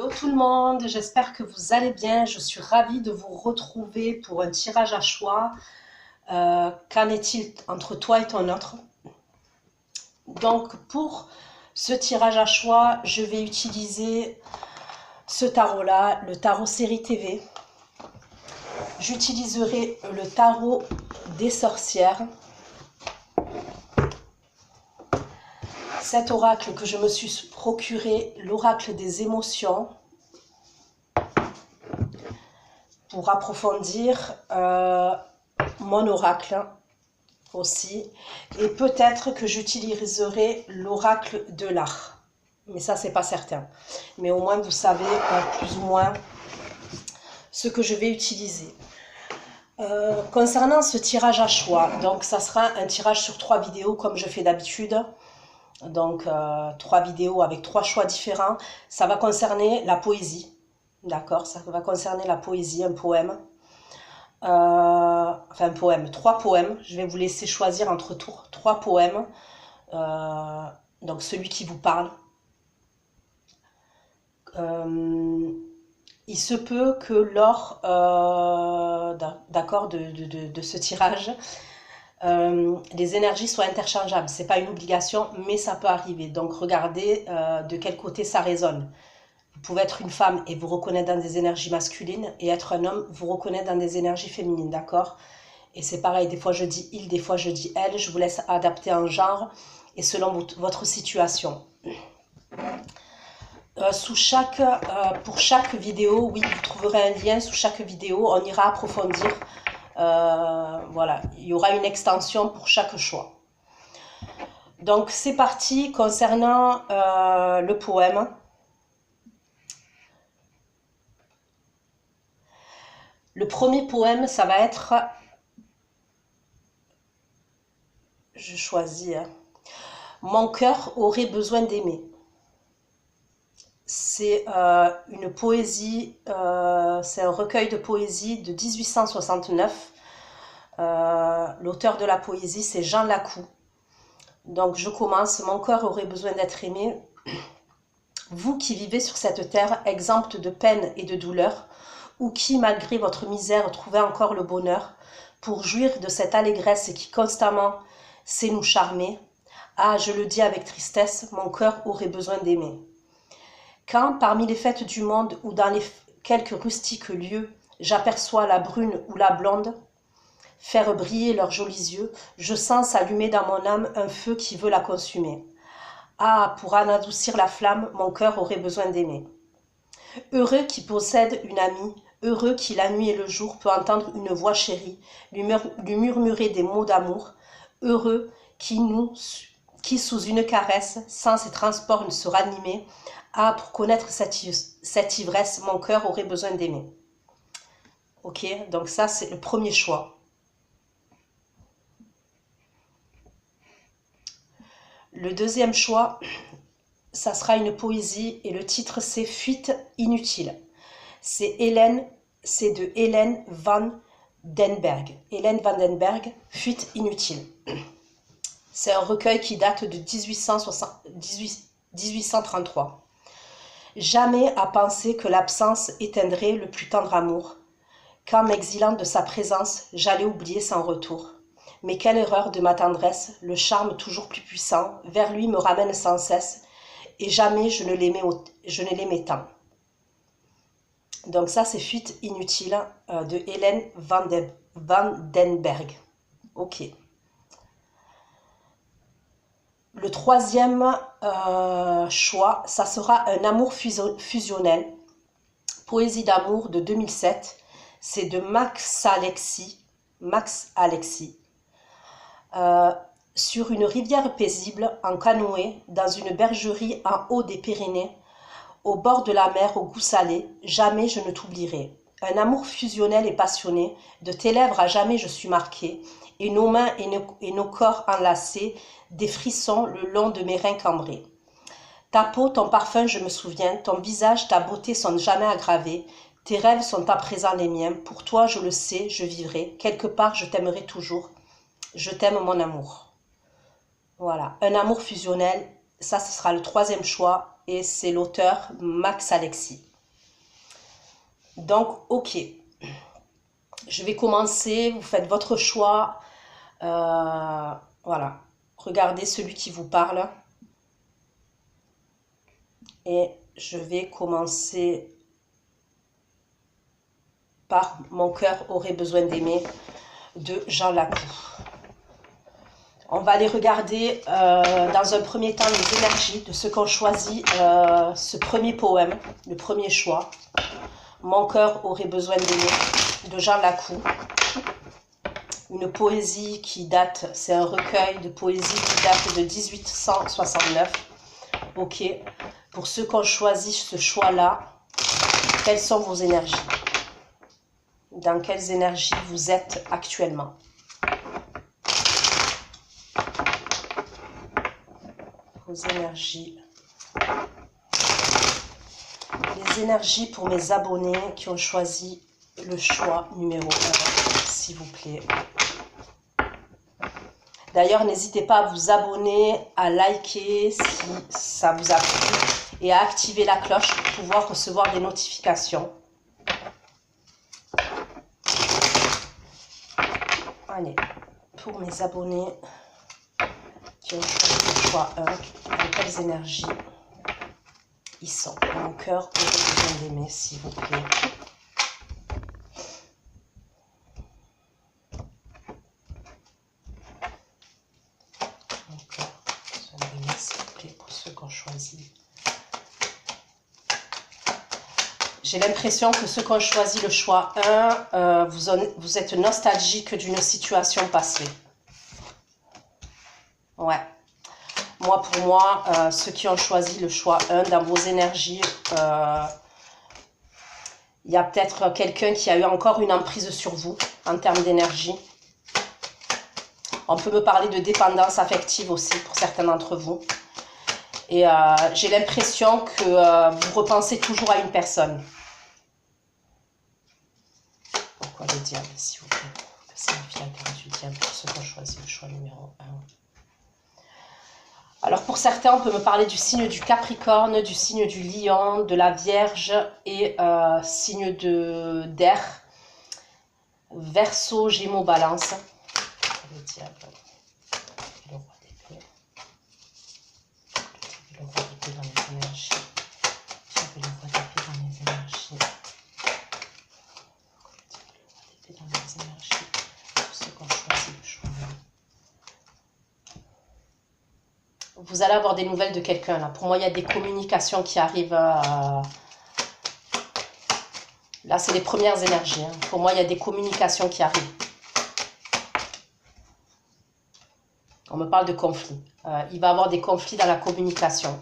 Hello tout le monde, j'espère que vous allez bien. Je suis ravie de vous retrouver pour un tirage à choix. Qu'en est-il entre toi et ton autre? Donc pour ce tirage à choix, je vais utiliser ce tarot-là, le tarot série TV. J'utiliserai le tarot des sorcières. Cet oracle que je me suis procuré, l'oracle des émotions, pour approfondir mon oracle aussi. Et peut-être que j'utiliserai l'oracle de l'art. Mais ça, c'est pas certain. Mais au moins, vous savez plus ou moins ce que je vais utiliser. Concernant ce tirage à choix, donc ça sera un tirage sur 3 vidéos comme je fais d'habitude. Donc 3 vidéos avec 3 choix différents. Ça va concerner la poésie. D'accord, ça va concerner la poésie, un poème. Enfin un poème, 3 poèmes. Je vais vous laisser choisir entre 3 poèmes. Donc celui qui vous parle. Il se peut que lors d'accord, de ce tirage, les énergies soient interchangeables. C'est pas une obligation, mais ça peut arriver. Donc regardez de quel côté ça résonne. Vous pouvez être une femme et vous reconnaître dans des énergies masculines, et être un homme, vous reconnaître dans des énergies féminines, d'accord? Et c'est pareil, des fois je dis il, des fois je dis elle, je vous laisse adapter un genre, et selon votre situation. Pour chaque vidéo, oui, vous trouverez un lien sous chaque vidéo, on ira approfondir. Voilà, il y aura une extension pour chaque choix. Donc c'est parti concernant le poème. Le premier poème, ça va être, je choisis, Mon cœur aurait besoin d'aimer. C'est une poésie, c'est un recueil de poésie de 1869. L'auteur de la poésie, c'est Jean Lacou. Donc je commence. Mon cœur aurait besoin d'être aimé. Vous qui vivez sur cette terre, exempte de peine et de douleur, ou qui, malgré votre misère, trouvez encore le bonheur, pour jouir de cette allégresse qui constamment sait nous charmer. Ah, je le dis avec tristesse, mon cœur aurait besoin d'aimer. Quand, parmi les fêtes du monde, ou dans les quelques rustiques lieux, j'aperçois la brune ou la blonde faire briller leurs jolis yeux, je sens s'allumer dans mon âme un feu qui veut la consumer. Ah, pour en adoucir la flamme, mon cœur aurait besoin d'aimer. Heureux qui possède une amie, heureux qui la nuit et le jour peut entendre une voix chérie, lui murmurer des mots d'amour, heureux qui sous une caresse, sans ses transports ne se ranimer. Ah, pour connaître cette ivresse, mon cœur aurait besoin d'aimer. Ok, donc ça c'est le premier choix. Le deuxième choix, ça sera une poésie et le titre c'est Fuite inutile. C'est de Hélène Van den Berg. Hélène Van den Berg, Fuite inutile. C'est un recueil qui date de 1833. Jamais à penser que l'absence éteindrait le plus tendre amour. Quand m'exilant de sa présence, j'allais oublier sans retour. Mais quelle erreur de ma tendresse, le charme toujours plus puissant, vers lui me ramène sans cesse, et jamais je ne l'aimais tant. Donc ça c'est Fuite inutile de Hélène Van den Berg. Ok. Le troisième choix, ça sera Un amour fusionnel, poésie d'amour de 2007. C'est de Max Alexis. Sur une rivière paisible, en canoë, dans une bergerie en haut des Pyrénées, au bord de la mer au goût salé, jamais je ne t'oublierai. Un amour fusionnel et passionné, de tes lèvres à jamais je suis marquée, et nos mains et nos corps enlacés, des frissons le long de mes reins cambrés. Ta peau, ton parfum, je me souviens, ton visage, ta beauté sont jamais aggravés, tes rêves sont à présent les miens, pour toi je le sais, je vivrai, quelque part je t'aimerai toujours, je t'aime mon amour. Voilà, Un amour fusionnel, ça ce sera le troisième choix, et c'est l'auteur Max Alexis. Donc, ok. Je vais commencer. Vous faites votre choix. Voilà. Regardez celui qui vous parle. Et je vais commencer par Mon cœur aurait besoin d'aimer de Jean Lacou. On va aller regarder dans un premier temps les énergies de ceux qui ont choisi ce premier poème, le premier choix. Mon cœur aurait besoin d'aimer de Jean Lacou. Une poésie qui date, c'est un recueil de poésie qui date de 1869. Ok, pour ceux qui ont choisi ce choix-là, quelles sont vos énergies? Dans quelles énergies vous êtes actuellement? Vos énergies. Les énergies pour mes abonnés qui ont choisi le choix numéro 1, s'il vous plaît. D'ailleurs, n'hésitez pas à vous abonner, à liker si ça vous a plu et à activer la cloche pour pouvoir recevoir des notifications. Allez, pour mes abonnés qui ont choisi le choix 1, dans quelles énergies ils sont? Mon cœur aurait besoin d'aimer, s'il vous plaît. Mon cœur aurait besoin d'aimer, s'il vous plaît, pour ceux qui ont choisi. J'ai l'impression que ceux qui ont choisi le choix 1, vous êtes nostalgique d'une situation passée. Ouais. Moi, pour moi, ceux qui ont choisi le choix 1, dans vos énergies, il y a peut-être quelqu'un qui a eu encore une emprise sur vous en termes d'énergie. On peut me parler de dépendance affective aussi pour certains d'entre vous. Et j'ai l'impression que vous repensez toujours à une personne. Pourquoi le diable, s'il vous plaît? Que signifie la carte du diable pour ceux qui ont choisi le choix numéro 1? Alors pour certains, on peut me parler du signe du Capricorne, du signe du Lion, de la Vierge et signe d'air, Verseau, Gémeaux, Balance. Le diable, le roi d'épée. Le roi d'épée dans les énergies. Le roi d'épée dans les énergies. Le roi d'épée dans les énergies. Pour ceux qui ont choisi le choix. Vous allez avoir des nouvelles de quelqu'un là. Pour moi, il y a des communications qui arrivent. Là, c'est les premières énergies. Hein. Pour moi, il y a des communications qui arrivent. On me parle de conflits. Il va y avoir des conflits dans la communication.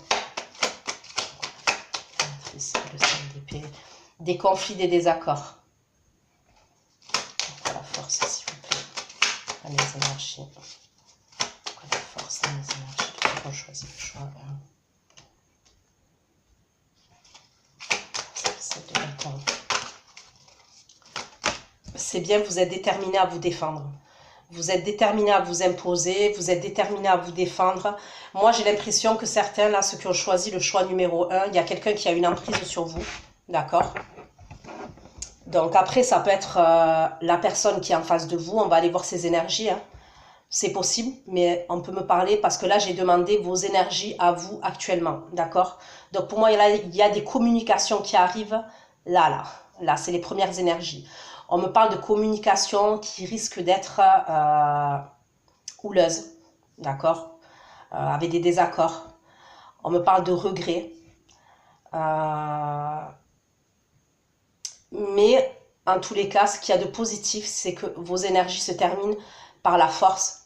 Des conflits, des désaccords. Pourquoi la force, s'il vous plaît? Dans les énergies. Pourquoi la force dans les énergies? On choisit le choix. C'est bien, vous êtes déterminé à vous défendre. Vous êtes déterminé à vous imposer, vous êtes déterminé à vous défendre. Moi, j'ai l'impression que certains, là, ceux qui ont choisi le choix numéro 1, il y a quelqu'un qui a une emprise sur vous. D'accord? Donc après, ça peut être la personne qui est en face de vous. On va aller voir ses énergies. Hein. C'est possible, mais on peut me parler parce que là, j'ai demandé vos énergies à vous actuellement, d'accord? Donc, pour moi, il y a des communications qui arrivent là, c'est les premières énergies. On me parle de communication qui risque d'être houleuse, d'accord? Avec des désaccords. On me parle de regrets. Mais, en tous les cas, ce qu'il y a de positif, c'est que vos énergies se terminent par la force.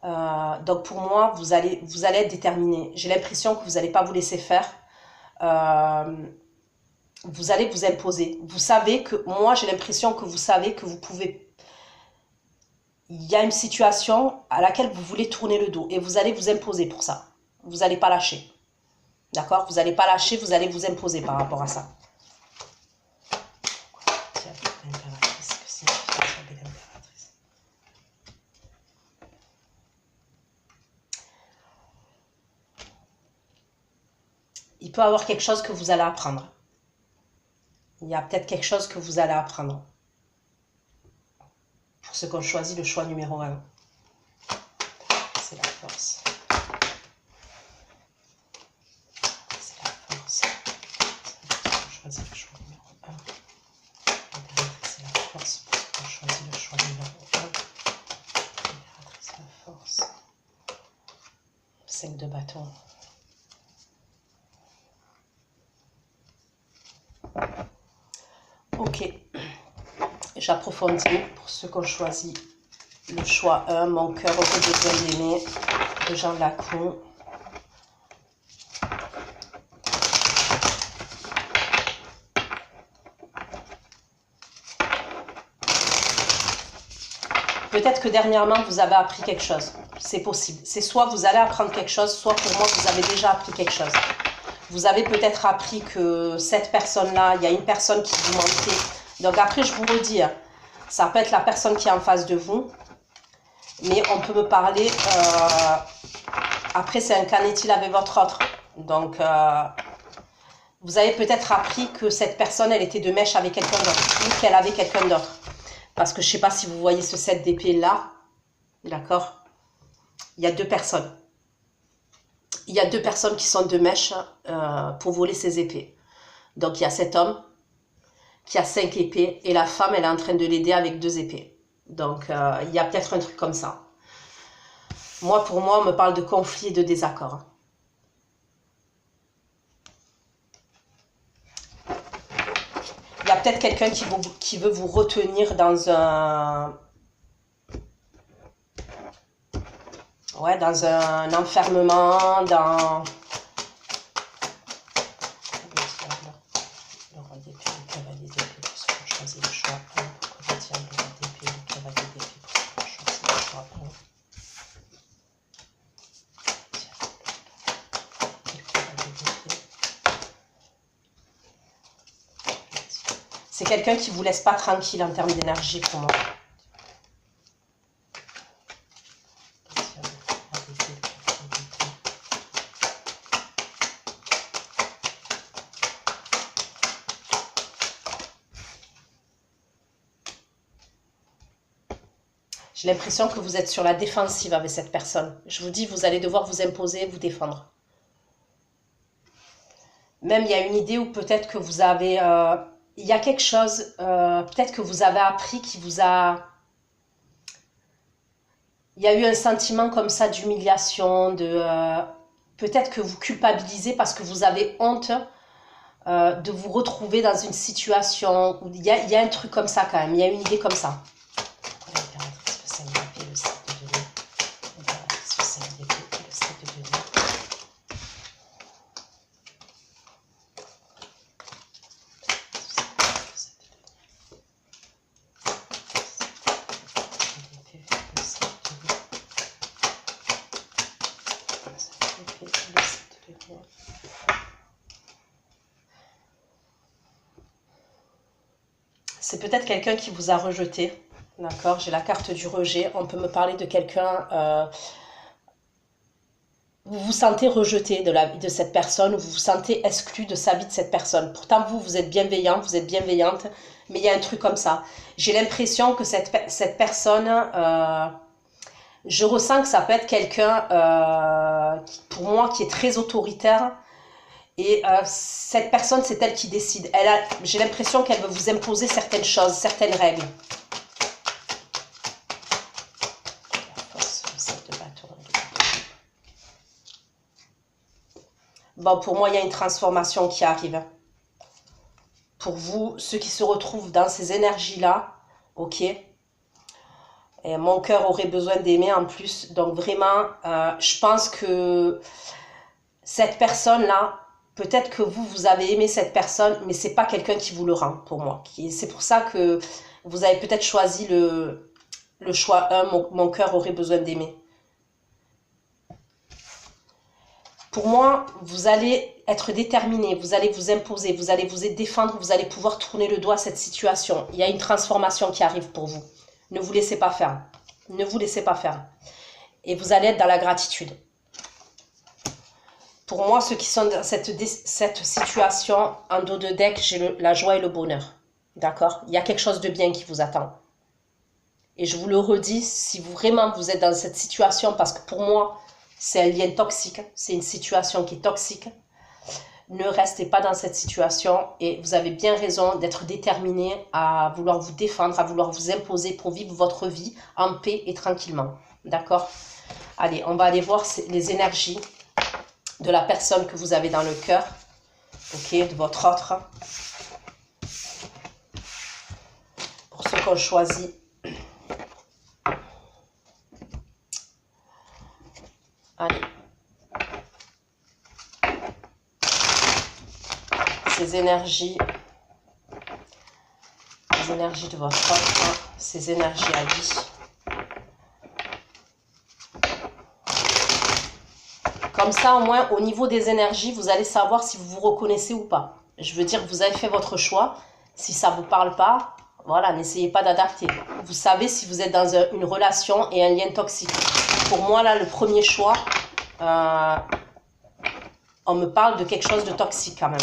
Donc pour moi, vous allez être déterminé. J'ai l'impression que vous n'allez pas vous laisser faire. Vous allez vous imposer. Vous savez que, moi j'ai l'impression que vous savez que vous pouvez... Il y a une situation à laquelle vous voulez tourner le dos et vous allez vous imposer pour ça. Vous n'allez pas lâcher. D'accord? Vous n'allez pas lâcher, vous allez vous imposer par rapport à ça. Il peut y avoir quelque chose que vous allez apprendre. Il y a peut-être quelque chose que vous allez apprendre. Pour ceux qui ont choisi le choix numéro 1. C'est la force. C'est la force. Choisir le choix numéro 1. C'est la force. Pour ceux qui ont choisi le choix numéro 1. Libératrice, la force. 5 de bâton. Ok. J'approfondis pour ceux qui ont choisi le choix 1. Mon cœur aurait besoin d'aimer. De Jean Lacroix. Peut-être que dernièrement, vous avez appris quelque chose. C'est possible. C'est soit vous allez apprendre quelque chose, soit pour moi, vous avez déjà appris quelque chose. Vous avez peut-être appris que cette personne-là, il y a une personne qui vous mentait. Donc après, je vous redis, ça peut être la personne qui est en face de vous. Mais on peut me parler... après, c'est un qu'en est-il avec votre autre. Donc, vous avez peut-être appris que cette personne, elle était de mèche avec quelqu'un d'autre. Ou qu'elle avait quelqu'un d'autre. Parce que je ne sais pas si vous voyez ce 7 d'épée là. D'accord? Il y a 2 personnes. Il y a 2 personnes qui sont de mèche pour voler ces épées. Donc, il y a cet homme qui a 5 épées. Et la femme, elle est en train de l'aider avec 2 épées. Donc, il y a peut-être un truc comme ça. Moi, pour moi, on me parle de conflit et de désaccord. Il y a peut-être quelqu'un qui veut vous retenir dans un... Ouais, dans un enfermement, dans... Le roi d'épée, le cavalier d'épée, pour ceux qui ont choisi le choix 1. Pourquoi le diable, le roi d'épée, le cavalier d'épée, pour ceux qui ont choisi le choix 1. C'est quelqu'un qui ne vous laisse pas tranquille en termes d'énergie pour moi. J'ai l'impression que vous êtes sur la défensive avec cette personne. Je vous dis, vous allez devoir vous imposer, vous défendre. Même il y a une idée où peut-être que vous avez... il y a quelque chose, peut-être que vous avez appris qui vous a... Il y a eu un sentiment comme ça d'humiliation, de... peut-être que vous culpabilisez parce que vous avez honte de vous retrouver dans une situation où il y a un truc comme ça quand même, il y a une idée comme ça. C'est peut-être quelqu'un qui vous a rejeté, d'accord? J'ai la carte du rejet. On peut me parler de quelqu'un... vous vous sentez rejeté de la vie de cette personne, ou vous vous sentez exclu de sa vie de cette personne. Pourtant, vous êtes bienveillant, vous êtes bienveillante, mais il y a un truc comme ça. J'ai l'impression que cette personne... je ressens que ça peut être quelqu'un, pour moi, qui est très autoritaire. Et cette personne, c'est elle qui décide. J'ai l'impression qu'elle veut vous imposer certaines choses, certaines règles. Bon, pour moi, il y a une transformation qui arrive. Pour vous, ceux qui se retrouvent dans ces énergies-là, ok. Et mon cœur aurait besoin d'aimer en plus. Donc vraiment, je pense que cette personne-là, peut-être que vous avez aimé cette personne, mais c'est pas quelqu'un qui vous le rend, pour moi. C'est pour ça que vous avez peut-être choisi le choix 1, mon cœur aurait besoin d'aimer. Pour moi, vous allez être déterminé, vous allez vous imposer, vous allez vous défendre, vous allez pouvoir tourner le doigt à cette situation. Il y a une transformation qui arrive pour vous. Ne vous laissez pas faire. Ne vous laissez pas faire. Et vous allez être dans la gratitude. Pour moi, ceux qui sont dans cette situation, en dos de deck, j'ai la joie et le bonheur. D'accord? Il y a quelque chose de bien qui vous attend. Et je vous le redis, si vraiment vous êtes dans cette situation, parce que pour moi, c'est un lien toxique, c'est une situation qui est toxique, ne restez pas dans cette situation et vous avez bien raison d'être déterminé à vouloir vous défendre, à vouloir vous imposer pour vivre votre vie en paix et tranquillement. D'accord? Allez, on va aller voir les énergies de la personne que vous avez dans le cœur, ok, de votre autre. Pour ceux qui ont choisi. Allez. Ces énergies de votre autre, ces énergies à vie. Comme ça, au moins, au niveau des énergies, vous allez savoir si vous vous reconnaissez ou pas. Je veux dire, vous avez fait votre choix. Si ça ne vous parle pas, voilà, n'essayez pas d'adapter. Vous savez si vous êtes dans une relation et un lien toxique. Pour moi, là, le premier choix, on me parle de quelque chose de toxique quand même.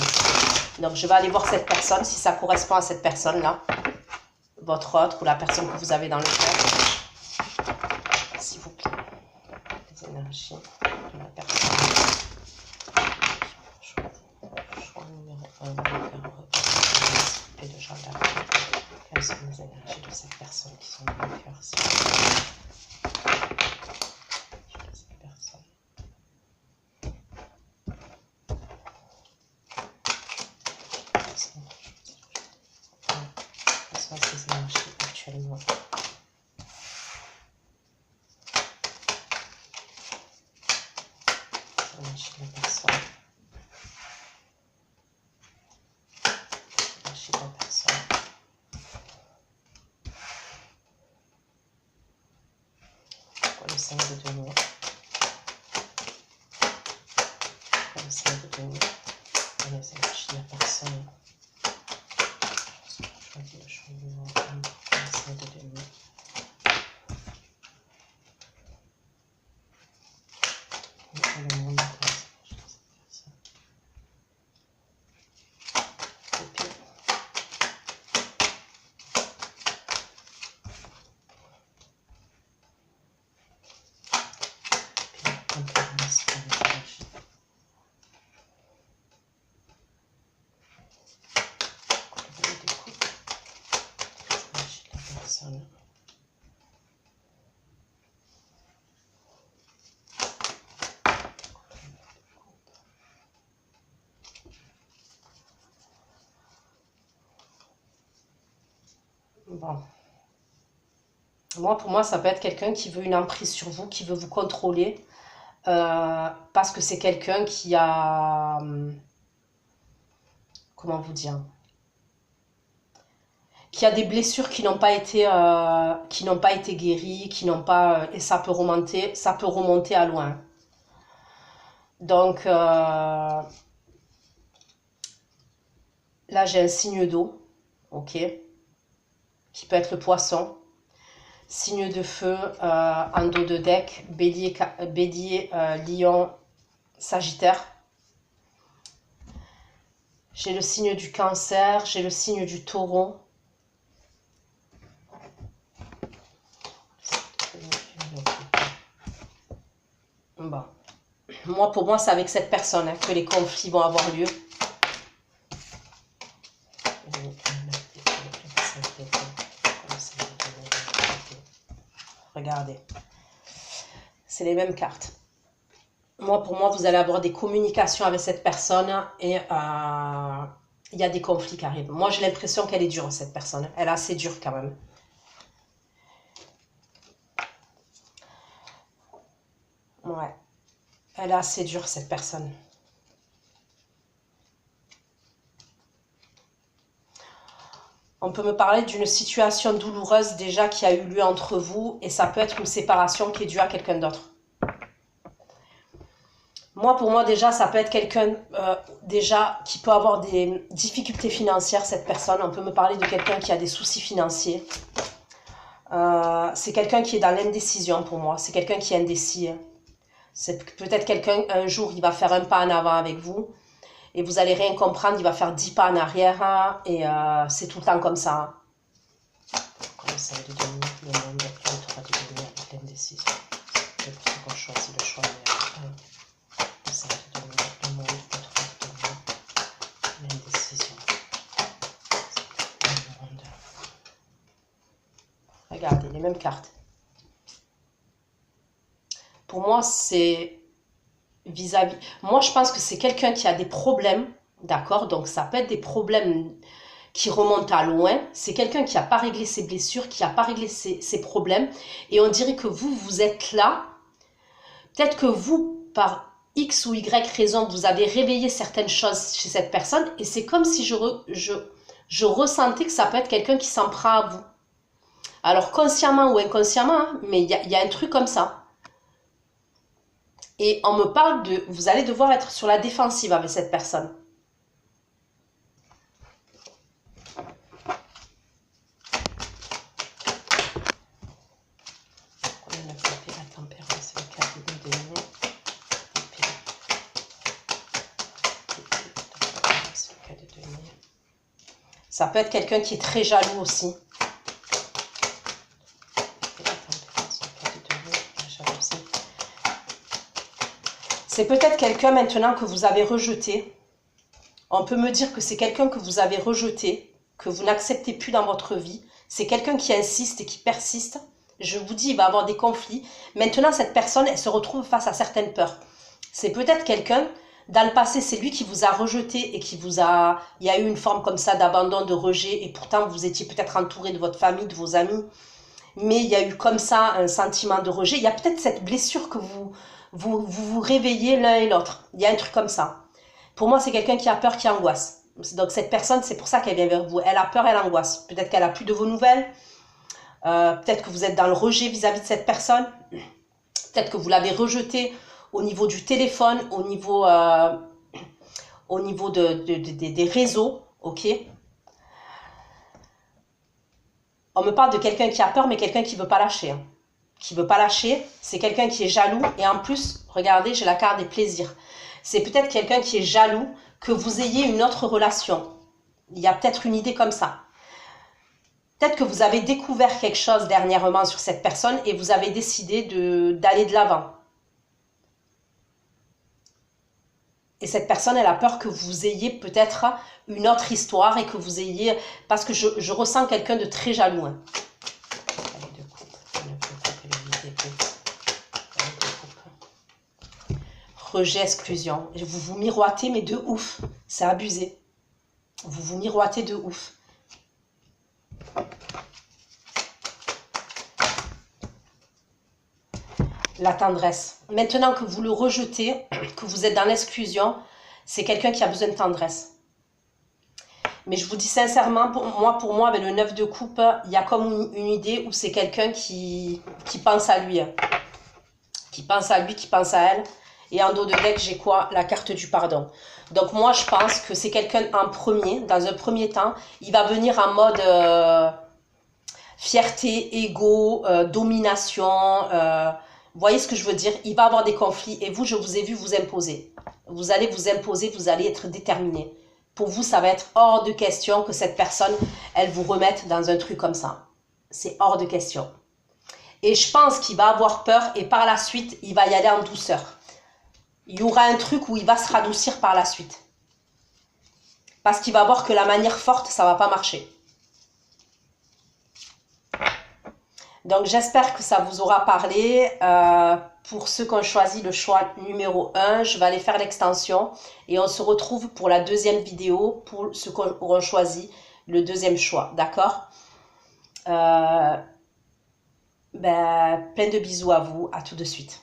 Donc, je vais aller voir cette personne, si ça correspond à cette personne-là. Votre autre ou la personne que vous avez dans le cœur. S'il vous plaît. Les énergies de la personne. Choix numéro 1. Et de Jean d'Arc. Quelles sont les énergies de cette personne qui sont dans le cœur? Cette personne. Quelles sont ces énergies actuellement? L'énergie de la personne. L'énergie de la personne. Pour le 5 de denier. Pour le 5 de denier. Et les énergies de la personne. Je choisis le choix numéro 1 pour le 5 de denier. Le monde de cette personne. Et puis, on peut commencer par les énergies. Couleur des coupes. Les énergies de la personne. Bon. Pour moi, ça peut être quelqu'un qui veut une emprise sur vous, qui veut vous contrôler, parce que c'est quelqu'un qui a, comment vous dire, qui a des blessures qui n'ont pas été guéries, qui n'ont pas, et ça peut remonter à loin. Donc là, j'ai un signe d'eau, ok, qui peut être le poisson. Signe de feu en dos de deck, bélier, lion, sagittaire. J'ai le signe du cancer, j'ai le signe du taureau. Bon. Pour moi, c'est avec cette personne que les conflits vont avoir lieu. Regardez, c'est les mêmes cartes. Pour moi, vous allez avoir des communications avec cette personne et il y a des conflits qui arrivent. Moi, j'ai l'impression qu'elle est dure, cette personne. Elle est assez dure quand même. Ouais, elle est assez dure, cette personne. On peut me parler d'une situation douloureuse déjà qui a eu lieu entre vous et ça peut être une séparation qui est due à quelqu'un d'autre. Pour moi, déjà, ça peut être quelqu'un déjà qui peut avoir des difficultés financières, cette personne. On peut me parler de quelqu'un qui a des soucis financiers. C'est quelqu'un qui est dans l'indécision pour moi. C'est quelqu'un qui est indécis. C'est peut-être quelqu'un, un jour, il va faire un pas en avant avec vous et vous allez rien comprendre, il va faire 10 pas en arrière hein, et c'est tout le temps comme ça. Conseil de devenir le monde, le droit de devenir avec l'indécision. C'est pour ça qu'on choisit le choix numéro 1. Conseil de devenir le monde, le droit de devenir l'indécision. Le monde. Regardez, les mêmes cartes. Pour moi, c'est vis-à-vis. Moi, je pense que c'est quelqu'un qui a des problèmes, d'accord? Donc, ça peut être des problèmes qui remontent à loin. C'est quelqu'un qui n'a pas réglé ses blessures, qui n'a pas réglé ses problèmes. Et on dirait que vous, vous êtes là. Peut-être que vous, par X ou Y raison, vous avez réveillé certaines choses chez cette personne. Et c'est comme si je ressentais que ça peut être quelqu'un qui s'en prend à vous. Alors, consciemment ou inconsciemment, hein, mais il y a un truc comme ça. Et on me parle de... Vous allez devoir être sur la défensive avec cette personne. La tempérance, le cabinet de nuit. Ça peut être quelqu'un qui est très jaloux aussi. C'est peut-être quelqu'un maintenant que vous avez rejeté. On peut me dire que c'est quelqu'un que vous avez rejeté, que vous n'acceptez plus dans votre vie. C'est quelqu'un qui insiste et qui persiste. Je vous dis, il va avoir des conflits. Maintenant, cette personne, elle se retrouve face à certaines peurs. C'est peut-être quelqu'un, dans le passé, c'est lui qui vous a rejeté et qui vous a... Il y a eu une forme comme ça d'abandon, de rejet. Et pourtant, vous étiez peut-être entouré de votre famille, de vos amis. Mais il y a eu comme ça un sentiment de rejet. Il y a peut-être cette blessure que vous réveillez l'un et l'autre. Il y a un truc comme ça. Pour moi, c'est quelqu'un qui a peur, qui angoisse. Donc cette personne, c'est pour ça qu'elle vient vers vous. Elle a peur, elle angoisse. Peut-être qu'elle a plus de vos nouvelles. Peut-être que vous êtes dans le rejet vis-à-vis de cette personne. Peut-être que vous l'avez rejetée au niveau du téléphone, au niveau des réseaux. Ok. On me parle de quelqu'un qui a peur, mais quelqu'un qui ne veut pas lâcher. Hein. Qui ne veut pas lâcher, c'est quelqu'un qui est jaloux. Et en plus, regardez, j'ai la carte des plaisirs. C'est peut-être quelqu'un qui est jaloux que vous ayez une autre relation. Il y a peut-être une idée comme ça. Peut-être que vous avez découvert quelque chose dernièrement sur cette personne et vous avez décidé d'aller de l'avant. Et cette personne, elle a peur que vous ayez peut-être une autre histoire et que vous ayez... Parce que je ressens quelqu'un de très jaloux. Hein. Rejet, exclusion. Vous vous miroitez, mais de ouf. C'est abusé. Vous vous miroitez de ouf. La tendresse. Maintenant que vous le rejetez, que vous êtes dans l'exclusion, c'est quelqu'un qui a besoin de tendresse. Mais je vous dis sincèrement, pour moi, avec le 9 de coupe, il y a comme une idée où c'est quelqu'un qui pense à lui. Qui pense à lui, qui pense à elle. Et en dos de deck, j'ai quoi? La carte du pardon. Donc moi, je pense que c'est quelqu'un en premier, dans un premier temps. Il va venir en mode fierté, ego, domination. Vous voyez ce que je veux dire? Il va avoir des conflits. Et vous, je vous ai vu vous imposer. Vous allez vous imposer, vous allez être déterminé. Pour vous, ça va être hors de question que cette personne, elle vous remette dans un truc comme ça. C'est hors de question. Et je pense qu'il va avoir peur et par la suite, il va y aller en douceur. Il y aura un truc où il va se radoucir par la suite. Parce qu'il va voir que la manière forte, ça ne va pas marcher. Donc, j'espère que ça vous aura parlé. Pour ceux qui ont choisi le choix numéro 1, je vais aller faire l'extension. Et on se retrouve pour la deuxième vidéo, pour ceux qui auront choisi le deuxième choix. D'accord? Plein de bisous à vous. À tout de suite.